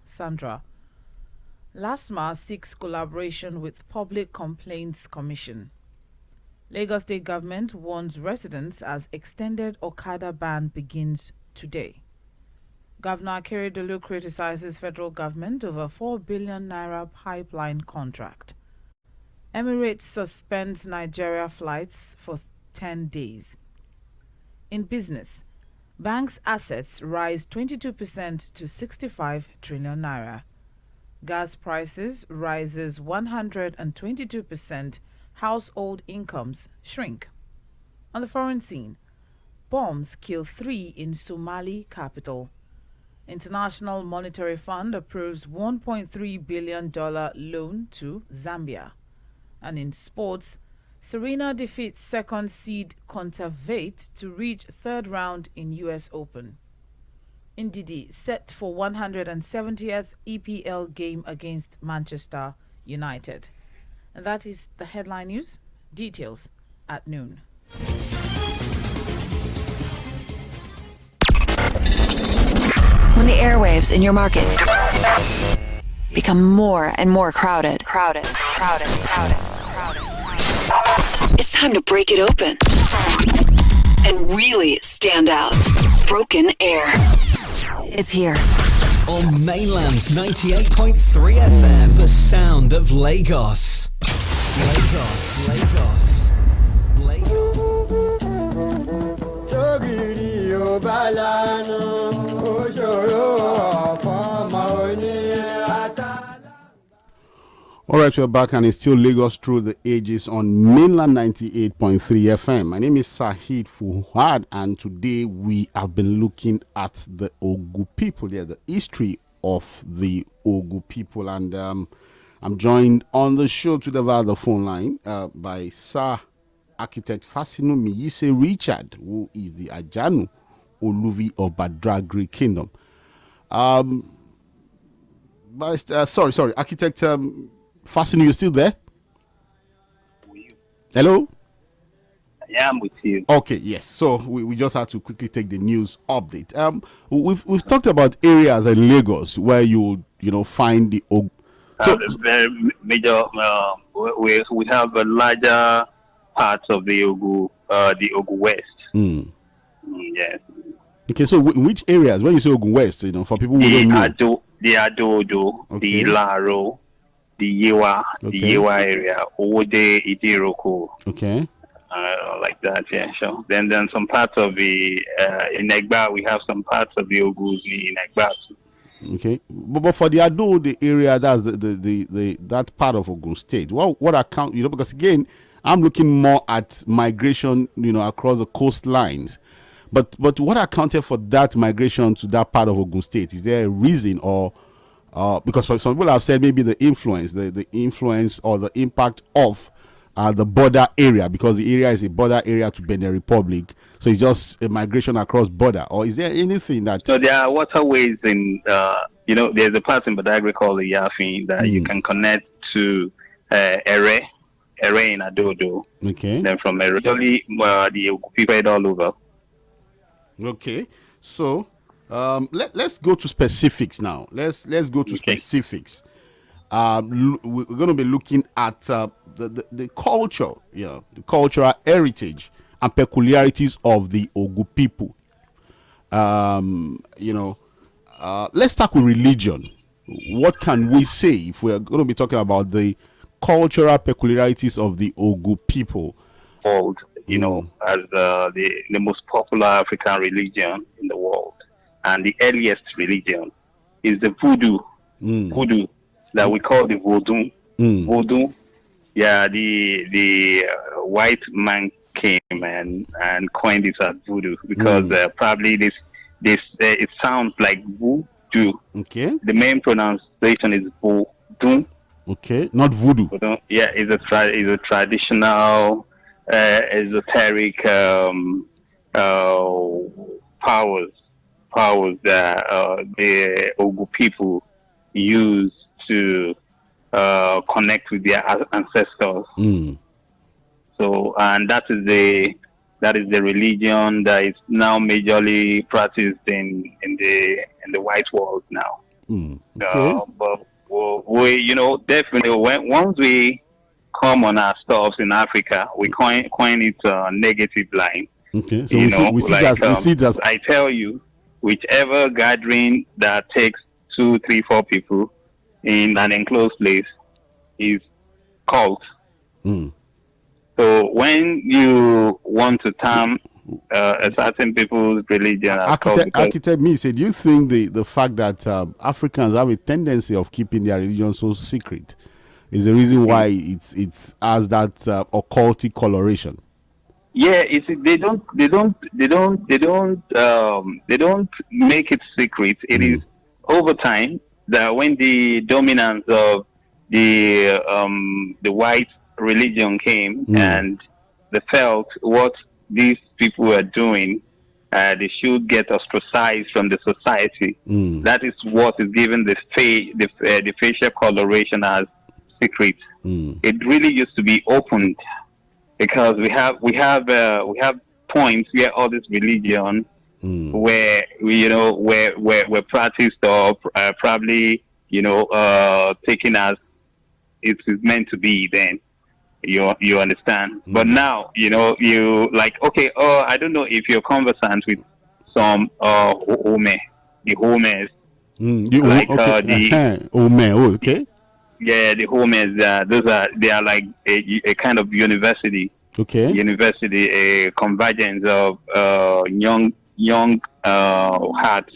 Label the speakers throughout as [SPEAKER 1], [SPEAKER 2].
[SPEAKER 1] Sandra. LASMA seeks collaboration with Public Complaints Commission. Lagos State Government warns residents as extended Okada ban begins today. Governor Akeredolu criticizes federal government over 4 billion naira pipeline contract. Emirates suspends Nigeria flights for 10 days. In business, banks' assets rise 22% to 65 trillion naira. Gas prices rises 122%. Household incomes shrink. On the foreign scene, bombs kill 3 in Somali capital. International Monetary Fund approves $1.3 billion loan to Zambia. And in sports, Serena defeats second seed Contervate to reach third round in US Open. Ndidi set for 170th EPL game against Manchester United. And that is the headline news. Details at noon.
[SPEAKER 2] When the airwaves in your market become more and more crowded. It's time to break it open and really stand out. Broken Air. It's here.
[SPEAKER 3] On Mainland 98.3 FM, the sound of Lagos. Lagos.
[SPEAKER 4] All right, we're back and it's still Lagos through the ages on Mainland 98.3 FM. My name is Sahid Fuhad and today we have been looking at the Ogu people, the history of the Ogu people. And I'm joined on the show today via the phone line by Sir Architect Fasinu Miyise Richard, who is the Ajanu Oluvi of Badagry Kingdom. Architect Fasinu, you still there? Hello?
[SPEAKER 5] Yeah, I'm with you.
[SPEAKER 4] Okay, yes. So we just had to quickly take the news update. We've talked about areas in Lagos where you find the Ogu. So
[SPEAKER 5] very major. We have a larger parts of the Ogu West. Yes.
[SPEAKER 4] Okay, so which areas? When you say Ogun West, for people who don't know,
[SPEAKER 5] the Adodo, the Laro, the Yewa, area, Ode, Idiroko.
[SPEAKER 4] Okay.
[SPEAKER 5] Like that, yeah, sure. Then some parts of the in Egba, we have some parts of the Ogus in Egba.
[SPEAKER 4] Okay, but for the Ado, the area that's the that part of Ogun State. What account because again, I'm looking more at migration, across the coastlines. But what accounted for that migration to that part of Ogun State? Is there a reason or because some people have said maybe the influence or the impact of the border area, because the area is a border area to Benin Republic, so it's just a migration across border, or is there anything that?
[SPEAKER 5] So there are waterways in, there's a part in Badagry called the Yafin that you can connect to Ere in Adodo.
[SPEAKER 4] Okay.
[SPEAKER 5] Then from Ere, usually the people all over.
[SPEAKER 4] Okay, so let's go to specifics now. Let's go to specifics. We're going to be looking at the culture, the cultural heritage and peculiarities of the Ogu people. Let's start with religion. What can we say if we're going to be talking about the cultural peculiarities of the Ogu people?
[SPEAKER 5] As the most popular African religion in the world, and the earliest religion is the voodoo. Voodoo that we call the voodoo. Voodoo. Yeah, the white man came and coined it as voodoo because probably this it sounds like voodoo.
[SPEAKER 4] Okay.
[SPEAKER 5] The main pronunciation is voodoo.
[SPEAKER 4] Okay, not voodoo.
[SPEAKER 5] Yeah, it's a traditional esoteric powers that the Ogu people use to connect with their ancestors. So, and that is the religion that is now majorly practiced in the white world now.
[SPEAKER 4] Okay.
[SPEAKER 5] But we, definitely once we come on our stuffs in Africa, we coin it negative line.
[SPEAKER 4] Okay. So we see it as
[SPEAKER 5] I tell you, whichever gathering that takes 2, 3, 4 people in an enclosed place is cult. So when you want to term a certain people's religion as cult,
[SPEAKER 4] Architect me said, do you think the fact that Africans have a tendency of keeping their religion so secret is the reason why it's as that occultic coloration?
[SPEAKER 5] Yeah, they don't make it secret. It is over time that when the dominance of the white religion came and they felt what these people were doing, they should get ostracized from the society. That is what is given the facial coloration as secret. It really used to be opened, because we have points where all this religion where practiced or probably taken as it is meant to be. Then you understand. But now you like, okay, I don't know if you're conversant with some the Homers.
[SPEAKER 4] Okay.
[SPEAKER 5] Yeah, the Homers. They are like a kind of university.
[SPEAKER 4] Okay.
[SPEAKER 5] University, a convergence of young hearts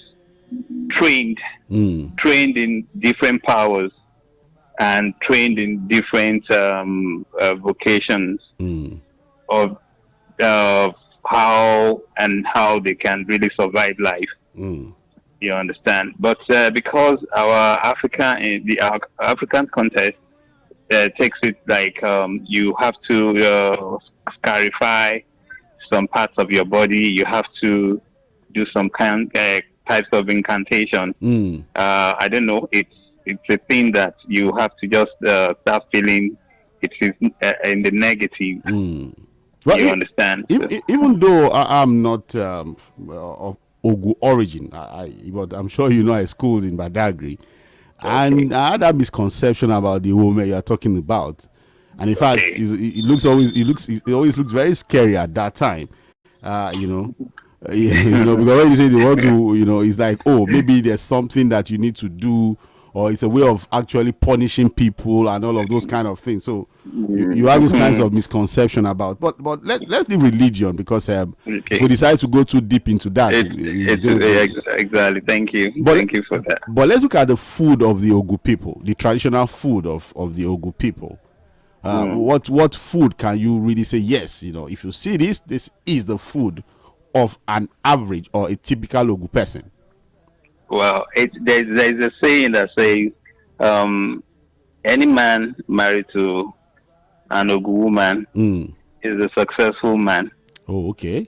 [SPEAKER 5] trained in different powers and trained in different vocations of how they can really survive life. You understand? But because our African context takes it like you have to clarify some parts of your body, you have to do some types of incantation. I don't know. It's a thing that you have to just start feeling it is in the negative.
[SPEAKER 4] Well,
[SPEAKER 5] you understand?
[SPEAKER 4] Even though I'm not of Ogu origin, but I'm sure I schooled in Badagry, and I had that misconception about the woman you're talking about. And in fact, it always looks very scary at that time. Because when you say they want to, it's like, oh, maybe there's something that you need to do, or it's a way of actually punishing people and all of those kind of things. So you have these kinds of misconception about. But let's leave religion, because if we decide to go too deep into that,
[SPEAKER 5] exactly. Thank you. Thank you for that.
[SPEAKER 4] But let's look at the food of the Ogu people, the traditional food of the Ogu people. What food can you really say, yes, if you see this is the food of an average or a typical Ogu person?
[SPEAKER 5] Well, there's a saying that says, any man married to an Ogu woman is a successful man.
[SPEAKER 4] Oh, okay.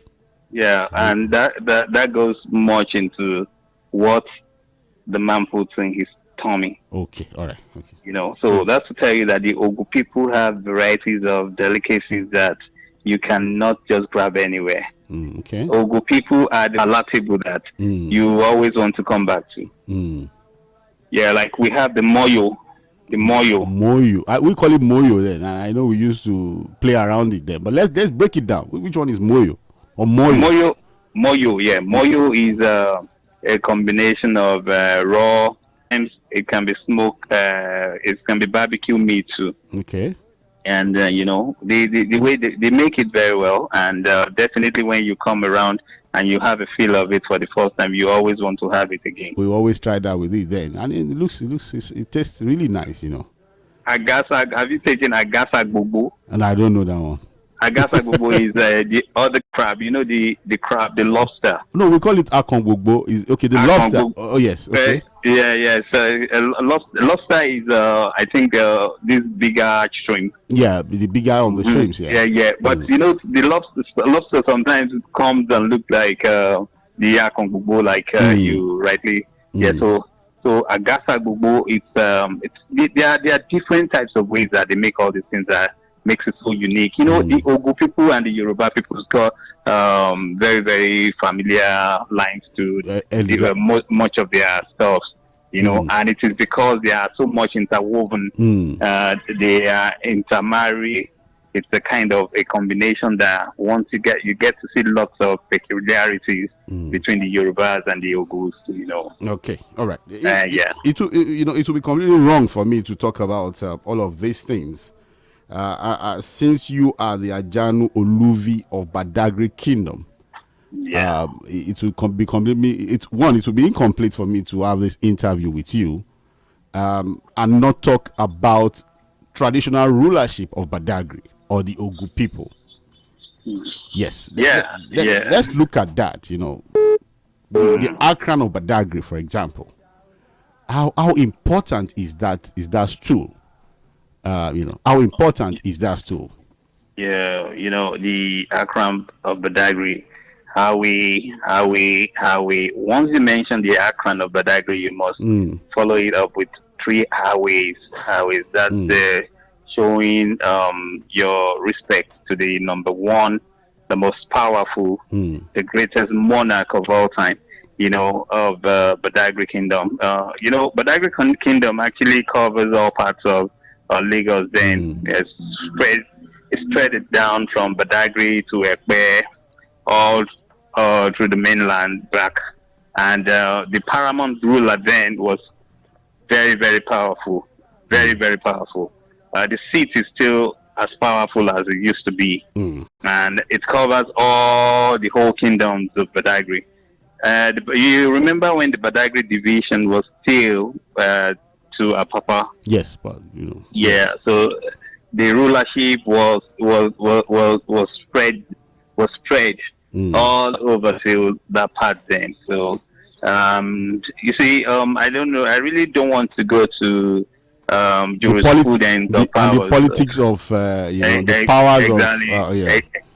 [SPEAKER 5] Yeah, and that goes much into what the man puts in his tummy.
[SPEAKER 4] Okay, all right. Okay.
[SPEAKER 5] So that's to tell you that the Ogu people have varieties of delicacies that you cannot just grab anywhere.
[SPEAKER 4] Okay.
[SPEAKER 5] Ogu people are palatable that you always want to come back to. Yeah, like we have the moyo.
[SPEAKER 4] Moyo. We call it moyo then. I know we used to play around it then. But let's break it down. Which one is moyo? Or moyo?
[SPEAKER 5] Moyo, yeah. Moyo is a combination of raw. It can be smoked. It can be barbecue meat too.
[SPEAKER 4] Okay.
[SPEAKER 5] And the way they make it very well, and definitely when you come around and you have a feel of it for the first time, you always want to have it again.
[SPEAKER 4] We always try that with it then, and it tastes really nice,
[SPEAKER 5] Agasa, have you taken agasa gbogbo?
[SPEAKER 4] And I don't know that one.
[SPEAKER 5] Agasa gbogbo is the other crab. The crab, the lobster.
[SPEAKER 4] No, we call it akon gbogbo. Is okay. The lobster. Oh yes. Okay.
[SPEAKER 5] Yeah. So lobster is I think this bigger shrimp.
[SPEAKER 4] Yeah, the bigger of the shrimps.
[SPEAKER 5] Yeah. But the lobster sometimes it comes and look like the akon gbogbo, like you rightly. Yeah. So agasa gbogbo, there are different types of ways that they make all these things that makes it so unique. The Ogu people and the Yoruba people got very, very familiar lines to much of their stuff. you know, and it is because they are so much interwoven. They are intermarried. It's a kind of a combination that once you get to see lots of peculiarities between the Yorubas and the Ogus, you know.
[SPEAKER 4] Okay, all right.
[SPEAKER 5] It
[SPEAKER 4] will be completely wrong for me to talk about all of these things. Since you are the Ajanu Oluvi of Badagry Kingdom, it will be completely. It will be incomplete for me to have this interview with you, and not talk about traditional rulership of Badagry or the Ogu people. Yes. Let's look at that. You know, the Akran of Badagry, for example. How important is that stool? How important is that stool?
[SPEAKER 5] Yeah, you know, the Akram of Badagry, how we, once you mention the Akram of Badagry, you must follow it up with 3 highways. That's showing your respect to the number one, the most powerful, the greatest monarch of all time, you know, of Badagry Kingdom. Badagry Kingdom actually covers all parts of Lagos. Then it's spread it down from Badagry to Ekpe, all through the mainland back. And the paramount ruler then was very, very powerful. Very, very powerful. The seat is still as powerful as it used to be. And it covers the whole kingdoms of Badagry. You remember when the Badagry division was still to Apapa?
[SPEAKER 4] Yes, but you know.
[SPEAKER 5] Yeah, so the rulership was spread all over to that part then. So you see, I don't know. I really don't want to go to jurisprudence of powers,
[SPEAKER 4] and the politics of the powers of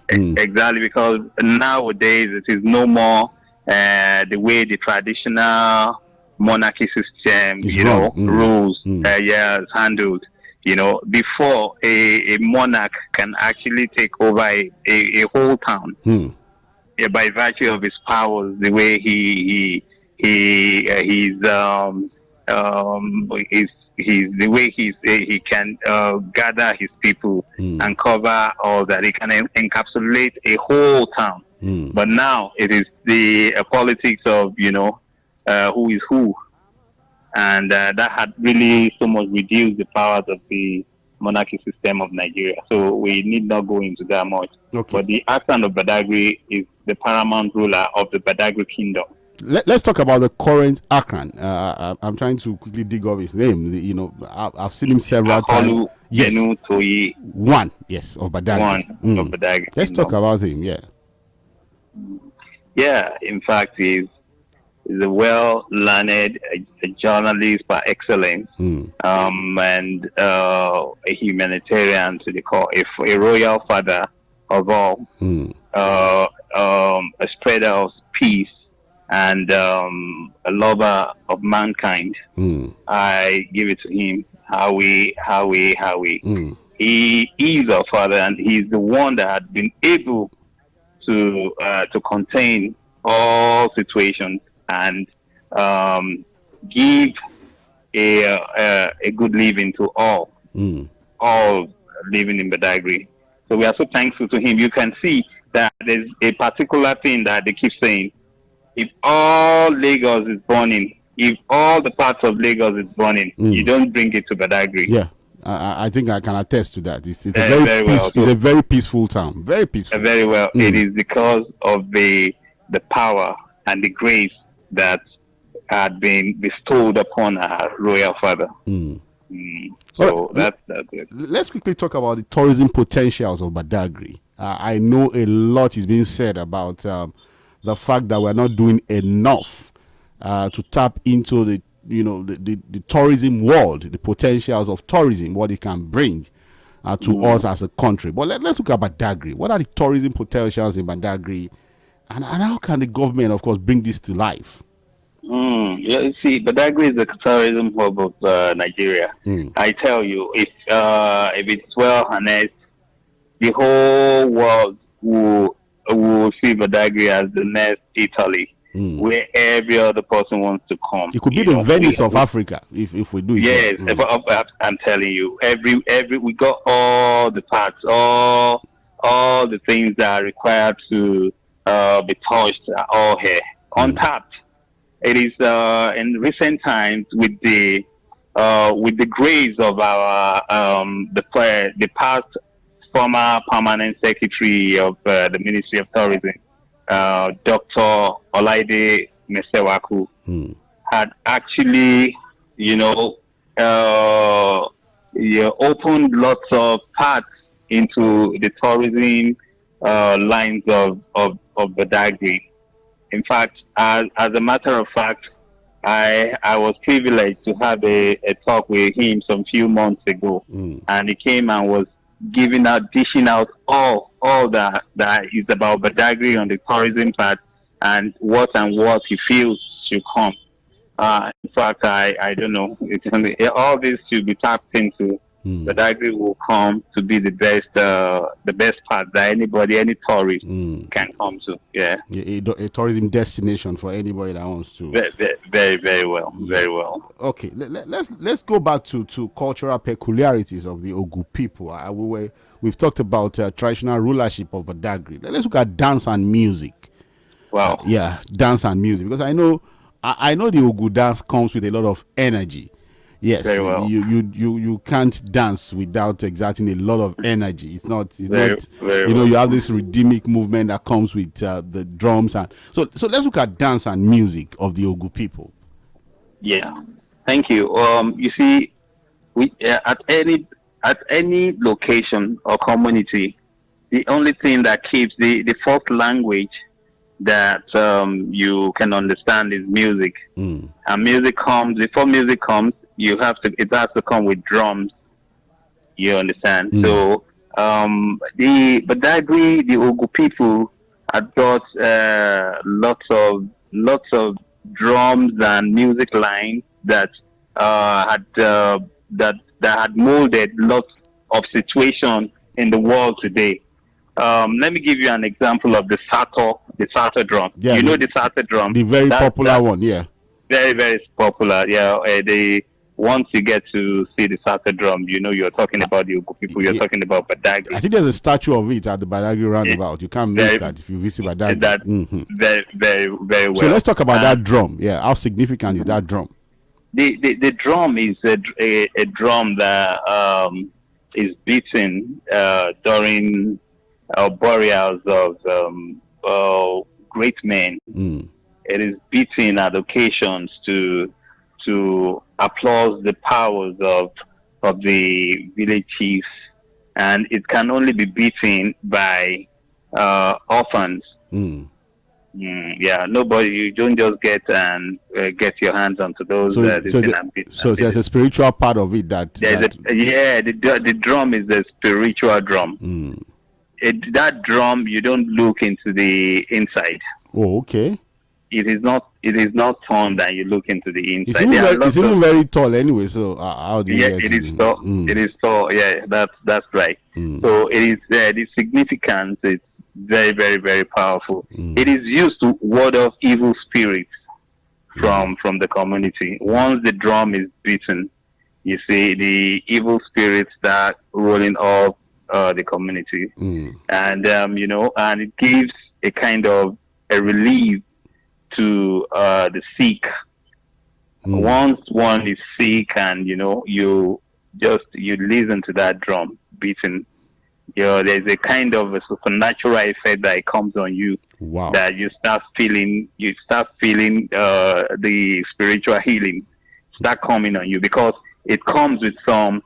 [SPEAKER 5] exactly, because nowadays it is no more the way the traditional monarchy system rules is handled. You know, before a monarch can actually take over a whole town by virtue of his powers, the way he can gather his people and cover all that. He can encapsulate a whole town. But now it is the politics of who is who, and that had really so much reduced the powers of the monarchy system of Nigeria. So we need not go into that much.
[SPEAKER 4] Okay.
[SPEAKER 5] But the Akran of Badagry is the paramount ruler of the Badagry kingdom.
[SPEAKER 4] Let's talk about the current Akran. I'm trying to quickly dig up his name. I've seen him several times. Yes. One, yes, of Badagry.
[SPEAKER 5] Of Badagry.
[SPEAKER 4] Let's talk about him, yeah.
[SPEAKER 5] Yeah, in fact, he's a well-learned journalist by excellence, and a humanitarian to the core, a royal father of all, a spreader of peace, and a lover of mankind. I give it to him. Howie. He is our father, and he's the one that had been able to contain all situations and give a good living to all living in Badagry. So we are so thankful to him. You can see that there's a particular thing that they keep saying. If all Lagos is burning, if all the parts of Lagos is burning, you don't bring it to Badagry.
[SPEAKER 4] Yeah. I think I can attest to that. It's a very peaceful town. Very peaceful.
[SPEAKER 5] Very well. It is because of the power and the grace that had been bestowed upon our royal father. So that's it.
[SPEAKER 4] Let's quickly talk about the tourism potentials of Badagry. I know a lot is being said about the fact that we're not doing enough to tap into the tourism world, the potentials of tourism, what it can bring to us as a country. But let's look at Badagry. What are the tourism potentials in Badagry, and how can the government, of course, bring this to life?
[SPEAKER 5] Yeah, you see, Badagry is the tourism hub of Nigeria. I tell you, if it's well harnessed, the whole world will see Badagry as the next Italy. where every other person wants to come.
[SPEAKER 4] It could be the Venice of Africa if we do it.
[SPEAKER 5] Yes, I'm telling you, every we got all the parts, all the things that are required to be touched are all here untapped. It is in recent times with the grace of our the past former permanent secretary of the Ministry of Tourism, Dr. Olaide Mesewaku, had actually, opened lots of paths into the tourism lines of Badagry. In fact, as a matter of fact, I was privileged to have a talk with him some few months ago, and he came and was dishing out all that is about Badagry on the tourism part and what he feels should come. In fact, I don't know. All this should be tapped into. Badagry will come to be the best part that any tourist can come to. Yeah,
[SPEAKER 4] a tourism destination for anybody that wants to.
[SPEAKER 5] Very, very well, very well.
[SPEAKER 4] Okay, let's go back to cultural peculiarities of the Ogu people. We've talked about traditional rulership of Badagry. Let's look at dance and music.
[SPEAKER 5] Wow.
[SPEAKER 4] Dance and music, because I know the Ogu dance comes with a lot of energy. Yes,
[SPEAKER 5] very well.
[SPEAKER 4] You can't dance without exerting a lot of energy. It's not
[SPEAKER 5] very
[SPEAKER 4] you have this rhythmic movement that comes with the drums, and so let's look at dance and music of the Ogu people.
[SPEAKER 5] Yeah, thank you. You see, we at any location or community, the only thing that keeps the first language that you can understand is music. And music comes before music comes. It has to come with drums. You understand? So the Badagry, the Ogu people had got lots of drums and music lines that had molded lots of situations in the world today. Let me give you an example of the Sato drum.
[SPEAKER 4] Yeah,
[SPEAKER 5] the Sato drum,
[SPEAKER 4] the very popular one. Yeah,
[SPEAKER 5] very, very popular. Yeah, once you get to see the Sato drum, you're talking about the Ogu people. You're talking about Badagry.
[SPEAKER 4] I think there's a statue of it at the Badagry roundabout. You can't miss that if you visit Badagry.
[SPEAKER 5] Very, very, very well.
[SPEAKER 4] So let's talk about that drum. Yeah, how significant is that drum?
[SPEAKER 5] The drum is a drum that is beaten during burials of great men. It is beaten at occasions to applaud the powers of the village chiefs, and it can only be beaten by orphans. Nobody. You don't just get your hands onto those.
[SPEAKER 4] So there's a spiritual part of it
[SPEAKER 5] the drum is a spiritual drum. That drum, you don't look into the inside.
[SPEAKER 4] Oh, okay.
[SPEAKER 5] It is not turned and you look into the inside.
[SPEAKER 4] It's even very tall anyway. So how do you?
[SPEAKER 5] Yeah, it is tall. It is tall. Yeah, that's right. So it is significant. It's very, very, very powerful. It is used to ward off evil spirits from the community. Once the drum is beaten, you see the evil spirits start rolling off the community, and and it gives a kind of a relief to the sick. Once one is sick and you listen to that drum beating, there's a kind of a supernatural effect that comes on you.
[SPEAKER 4] Wow.
[SPEAKER 5] That you start feeling the spiritual healing start coming on you, because it comes with some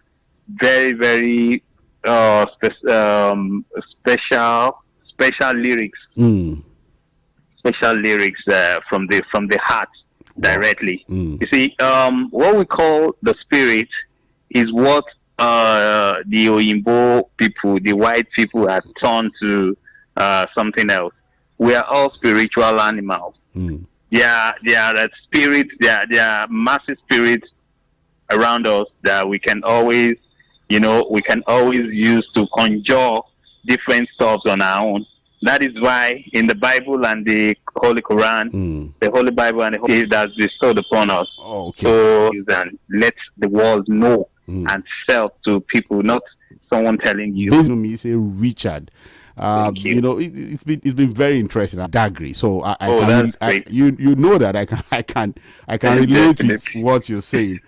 [SPEAKER 5] very, very special lyrics. Special lyrics from the heart directly. You see, what we call the spirit is what the Oyinbo people, the white people, have turned to something else. We are all spiritual animals. There are spirits, there are massive spirits around us that we can always use to conjure different stuffs on our own. That is why in the Bible and the Holy Quran, the Holy Bible and the Holy Spirit has bestowed upon us.
[SPEAKER 4] Oh, okay.
[SPEAKER 5] So and let the world know and sell to people, not someone telling you.
[SPEAKER 4] This me say Richard. You know, it's been very interesting. Dagri. So you know that I can relate with what you're saying.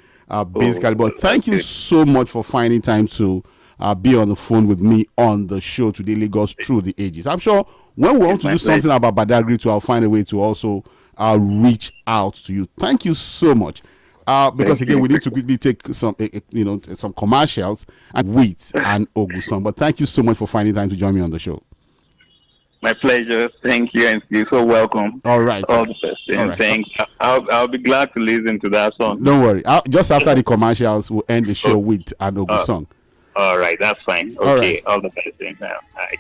[SPEAKER 4] Basically, but thank you so much for finding time to be on the phone with me on the show today, Lagos Through the Ages. I'm sure when we want to do something about Badagry too, I'll find a way to also reach out to you. Thank you so much. Because again, we need to quickly take some commercials and wheat and Ogusong. But thank you so much for finding time to join me on the show.
[SPEAKER 5] My pleasure. Thank you, and you're so welcome.
[SPEAKER 4] All right.
[SPEAKER 5] All the best. And right. Thanks. I'll be glad to listen to that song.
[SPEAKER 4] Don't worry. Just after the commercials, we'll end the show with an Ogusong.
[SPEAKER 5] All right. That's fine. Okay. All right. All the best. Now. All right.